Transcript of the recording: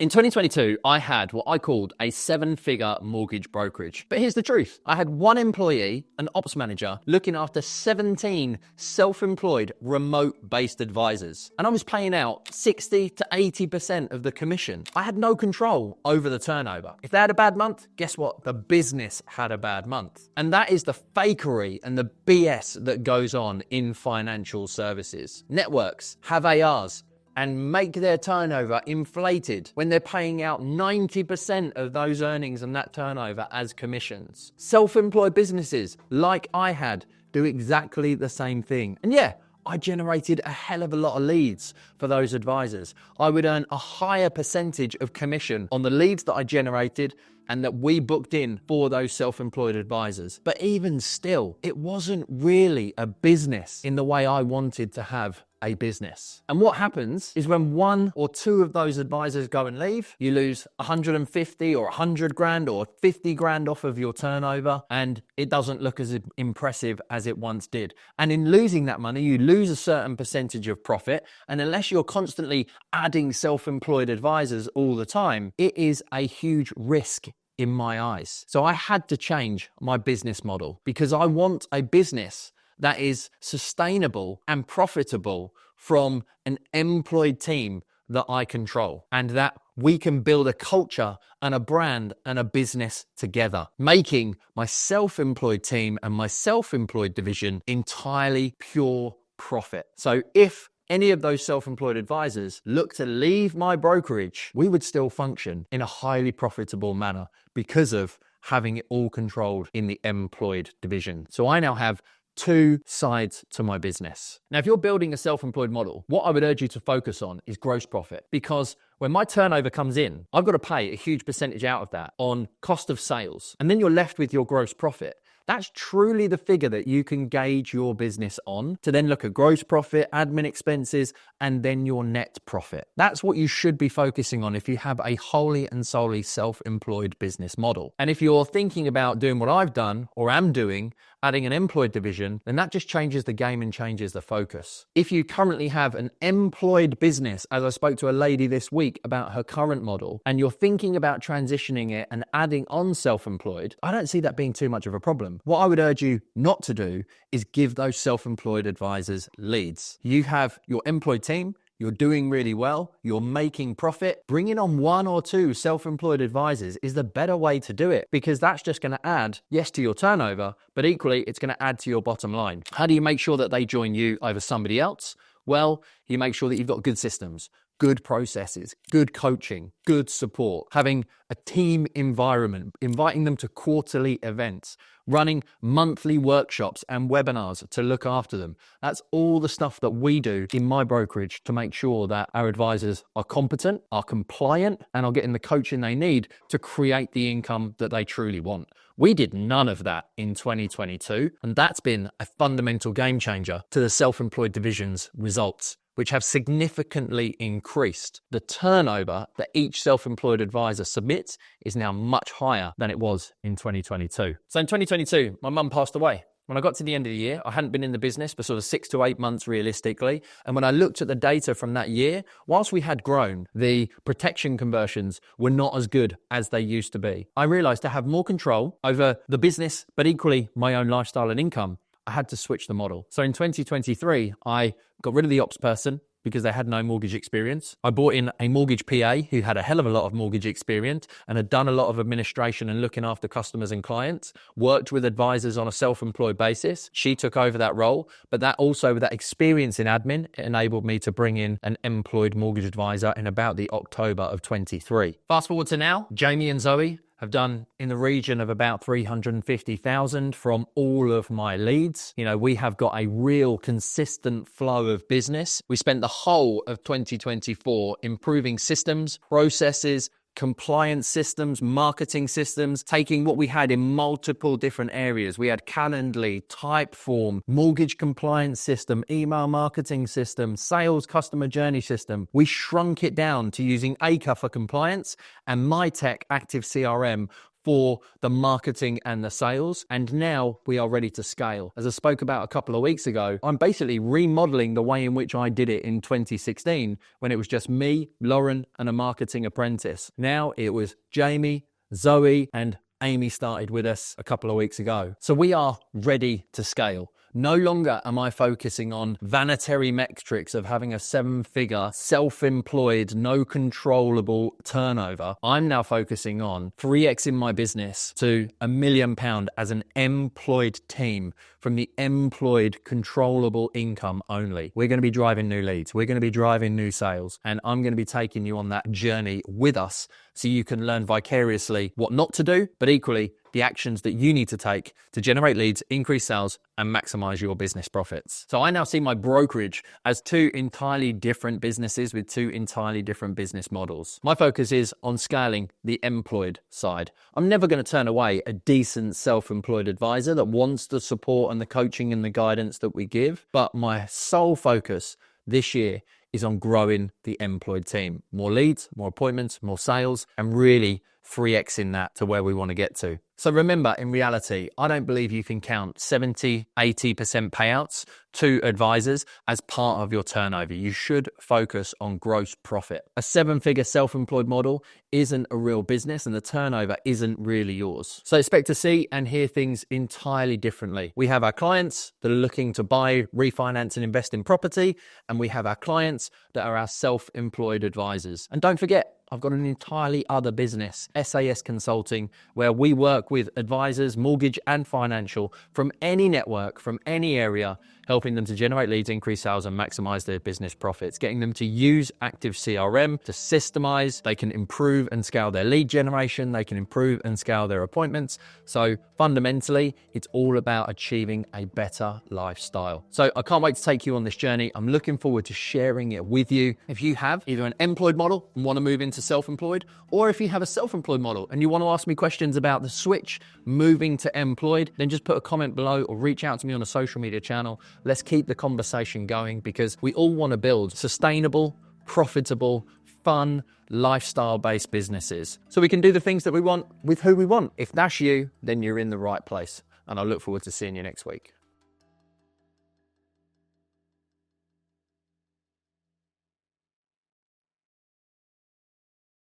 In 2022, I had what I called a 7-figure mortgage brokerage. But here's the truth. I had one employee, an ops manager, looking after 17 self-employed remote-based advisors. And I was paying out 60 to 80% of the commission. I had no control over the turnover. If they had a bad month, guess what? The business had a bad month. And that is the fakery and the BS that goes on in financial services. Networks have ARs and make their turnover inflated when they're paying out 90% of those earnings and that turnover as commissions. Self-employed businesses, like I had, do exactly the same thing. And yeah, I generated a hell of a lot of leads for those advisors. I would earn a higher percentage of commission on the leads that I generated and that we booked in for those self-employed advisors. But even still, it wasn't really a business in the way I wanted to have a business. And what happens is when one or two of those advisors go and leave, you lose 150 or 100 grand or 50 grand off of your turnover, and it doesn't look as impressive as it once did. And in losing that money, you lose a certain percentage of profit. And unless you're constantly adding self-employed advisors all the time, it is a huge risk in my eyes. So I had to change my business model because I want a business that is sustainable and profitable from an employed team that I control, and that we can build a culture and a brand and a business together, making my self-employed team and my self-employed division entirely pure profit. So if any of those self-employed advisors look to leave my brokerage, we would still function in a highly profitable manner because of having it all controlled in the employed division. So I now have two sides to my business. Now, if you're building a self-employed model, what I would urge you to focus on is gross profit, because when my turnover comes in, I've got to pay a huge percentage out of that on cost of sales. And then you're left with your gross profit. That's truly the figure that you can gauge your business on to then look at gross profit, admin expenses, and then your net profit. That's what you should be focusing on if you have a wholly and solely self-employed business model. And if you're thinking about doing what I've done or am doing, adding an employed division, then that just changes the game and changes the focus. If you currently have an employed business, as I spoke to a lady this week about her current model, and you're thinking about transitioning it and adding on self-employed, I don't see that being too much of a problem. What I would urge you not to do is give those self-employed advisors leads. You have your employed team, you're doing really well, you're making profit. Bringing on one or two self-employed advisors is the better way to do it, because that's just going to add, yes, to your turnover, but equally it's going to add to your bottom line. How do you make sure that they join you over somebody else? Well, you make sure that you've got good systems, good processes, good coaching, good support, having a team environment, inviting them to quarterly events, running monthly workshops and webinars to look after them. That's all the stuff that we do in my brokerage to make sure that our advisors are competent, are compliant, and are getting the coaching they need to create the income that they truly want. We did none of that in 2022, and that's been a fundamental game changer to the self-employed division's results, which have significantly increased. The turnover that each self-employed advisor submits is now much higher than it was in 2022. So in 2022, my mum passed away. When I got to the end of the year, I hadn't been in the business for sort of 6 to 8 months realistically. And when I looked at the data from that year, whilst we had grown, the protection conversions were not as good as they used to be. I realized to have more control over the business, but equally my own lifestyle and income, I had to switch the model. So in 2023, I got rid of the ops person because they had no mortgage experience. I brought in a mortgage PA who had a hell of a lot of mortgage experience and had done a lot of administration and looking after customers and clients, worked with advisors on a self-employed basis. She took over that role, but that also, with that experience in admin, it enabled me to bring in an employed mortgage advisor in about the October of 23. Fast forward to now, Jamie and Zoe have done in the region of about 350,000 from all of my leads. You know, we have got a real consistent flow of business. We spent the whole of 2024 improving systems, processes, compliance systems, marketing systems, taking what we had in multiple different areas. We had Calendly, Typeform, mortgage compliance system, email marketing system, sales customer journey system. We shrunk it down to using ACA for compliance and my tech Active CRM for the marketing and the sales. And now we are ready to scale. As I spoke about a couple of weeks ago, I'm basically remodeling the way in which I did it in 2016 when it was just me, Lauren, and a marketing apprentice. Now it was Jamie, Zoe, and Amy started with us a couple of weeks ago. So we are ready to scale. No longer am I focusing on vanity metrics of having a 7-figure, self-employed, no controllable turnover. I'm now focusing on 3xing my business to £1 million as an employed team from the employed controllable income only. We're going to be driving new leads. We're going to be driving new sales. And I'm going to be taking you on that journey with us so you can learn vicariously what not to do, but equally the actions that you need to take to generate leads, increase sales, and maximize your business profits. So I now see my brokerage as 2 entirely different businesses with 2 entirely different business models. My focus is on scaling the employed side. I'm never going to turn away a decent self-employed advisor that wants the support and the coaching and the guidance that we give. But my sole focus this year is on growing the employed team. More leads, more appointments, more sales, and really 3xing that to where we want to get to. So remember, in reality, I don't believe you can count 70, 80% payouts to advisors as part of your turnover. You should focus on gross profit. A 7-figure self-employed model isn't a real business and the turnover isn't really yours. So expect to see and hear things entirely differently. We have our clients that are looking to buy, refinance and invest in property, and we have our clients that are our self-employed advisors. And don't forget, I've got an entirely other business, SAS Consulting, where we work with advisors, mortgage and financial, from any network, from any area, helping them to generate leads, increase sales, and maximize their business profits, getting them to use Active CRM to systemize. They can improve and scale their lead generation. They can improve and scale their appointments. So fundamentally, it's all about achieving a better lifestyle. So I can't wait to take you on this journey. I'm looking forward to sharing it with you. If you have either an employed model and want to move into self-employed, or if you have a self-employed model and you want to ask me questions about the switch moving to employed, then just put a comment below or reach out to me on a social media channel. Let's keep the conversation going because we all want to build sustainable, profitable, fun, lifestyle-based businesses so we can do the things that we want with who we want. If that's you, then you're in the right place. And I look forward to seeing you next week.